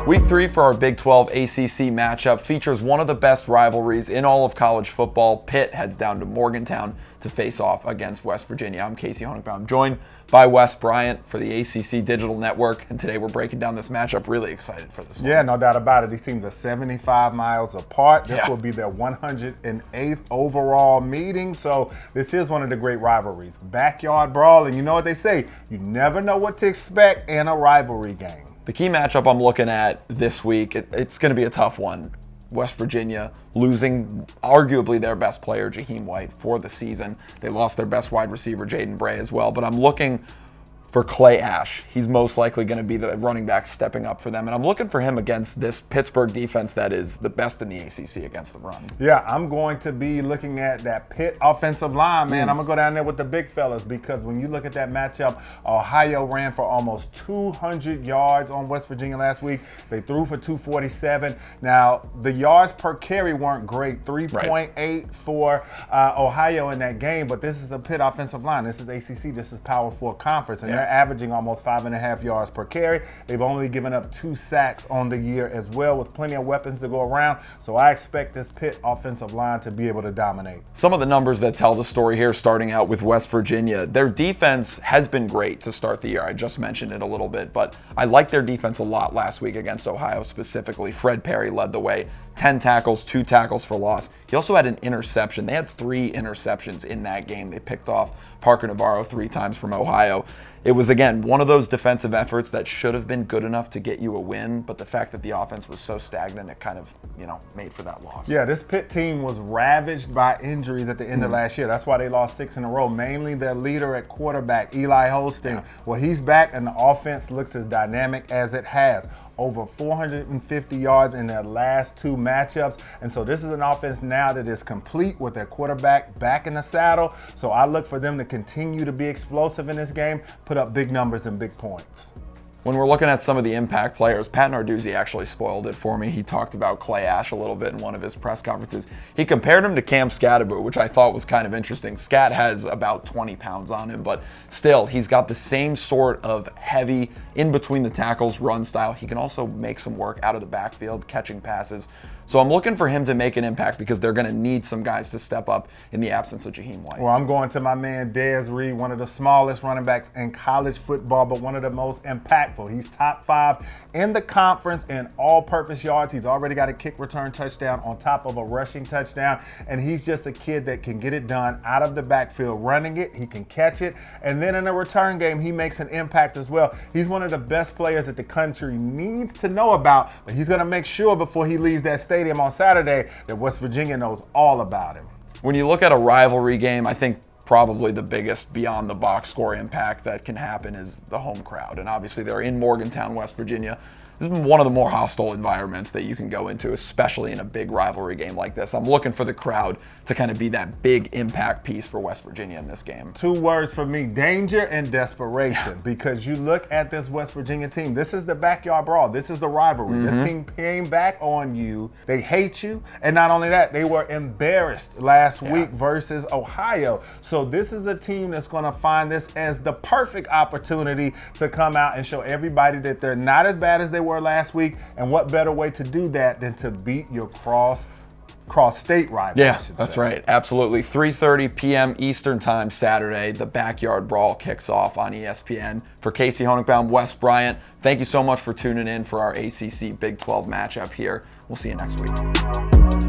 Week 3 for our Big 12 ACC matchup features one of the best rivalries in all of college football. Pitt heads down to Morgantown to face off against West Virginia. I'm Casey Honigbaum, joined by Wes Bryant for the ACC Digital Network, and today we're breaking down this matchup. Really excited for this one. Yeah, no doubt about it. These teams are 75 miles apart. This will be their 108th overall meeting, so this is one of the great rivalries. Backyard Brawl, and you know what they say, you never know what to expect in a rivalry game. The key matchup I'm looking at this week, it's going to be a tough one. West Virginia losing arguably their best player, Jaheim White, for the season. They lost their best wide receiver, Jaden Bray, as well. But I'm looking for Clay Ash. He's most likely going to be the running back stepping up for them. And I'm looking for him against this Pittsburgh defense that is the best in the ACC against the run. Yeah, I'm going to be looking at that Pitt offensive line, man. I'm going to go down there with the big fellas because when you look at that matchup, Ohio ran for almost 200 yards on West Virginia last week. They threw for 247. Now, the yards per carry weren't great, 3.8 for Ohio in that game, but this is a Pitt offensive line. This is ACC. This is Power 4 Conference, and they're averaging almost 5.5 yards per carry. They've only given up 2 sacks on the year as well, with plenty of weapons to go around. So I expect this Pitt offensive line to be able to dominate. Some of the numbers that tell the story here, starting out with West Virginia. Their defense has been great to start the year. I just mentioned it a little bit, but I liked their defense a lot last week against Ohio specifically. Fred Perry led the way. 10 tackles, 2 tackles for loss. He also had an interception. They had 3 interceptions in that game. They picked off Parker Navarro 3 times from Ohio. It was, again, one of those defensive efforts that should have been good enough to get you a win, but the fact that the offense was so stagnant, it kind of, made for that loss. Yeah, this Pitt team was ravaged by injuries at the end of last year. That's why they lost 6 in a row, mainly their leader at quarterback, Eli Holstein. Well, he's back, and the offense looks as dynamic as it has. Over 450 yards in their last 2 matchups. And so this is an offense now that is complete with their quarterback back in the saddle. So I look for them to continue to be explosive in this game, put up big numbers and big points. When we're looking at some of the impact players, Pat Narduzzi actually spoiled it for me. He talked about Clay Ash a little bit in one of his press conferences. He compared him to Cam Scatterbo, which I thought was kind of interesting. Scat has about 20 pounds on him, but still, he's got the same sort of heavy, in between the tackles run style. He can also make some work out of the backfield, catching passes. So I'm looking for him to make an impact because they're going to need some guys to step up in the absence of Jaheim White. Well, I'm going to my man Dez Reed, one of the smallest running backs in college football, but one of the most impactful. He's top 5 in the conference in all-purpose yards. He's already got a kick return touchdown on top of a rushing touchdown, and he's just a kid that can get it done out of the backfield, running it. He can catch it, and then in a return game, he makes an impact as well. He's one of the best players that the country needs to know about, but he's going to make sure before he leaves that stadium on Saturday that West Virginia knows all about him. When you look at a rivalry game, I think probably the biggest beyond the box score impact that can happen is the home crowd. And obviously they're in Morgantown, West Virginia. This is one of the more hostile environments that you can go into, especially in a big rivalry game like this. I'm looking for the crowd to kind of be that big impact piece for West Virginia in this game. 2 words for me, danger and desperation, because you look at this West Virginia team. This is the backyard brawl. This is the rivalry. This team came back on you. They hate you. And not only that, they were embarrassed last week versus Ohio. So this is a team that's going to find this as the perfect opportunity to come out and show everybody that they're not as bad as they were last week, and what better way to do that than to beat your cross-state rival. Yeah, that's right. Absolutely. 3:30 p.m. Eastern Time Saturday, the Backyard Brawl kicks off on ESPN. For Casey Honigbaum, Wes Bryant, thank you so much for tuning in for our ACC Big 12 matchup here. We'll see you next week.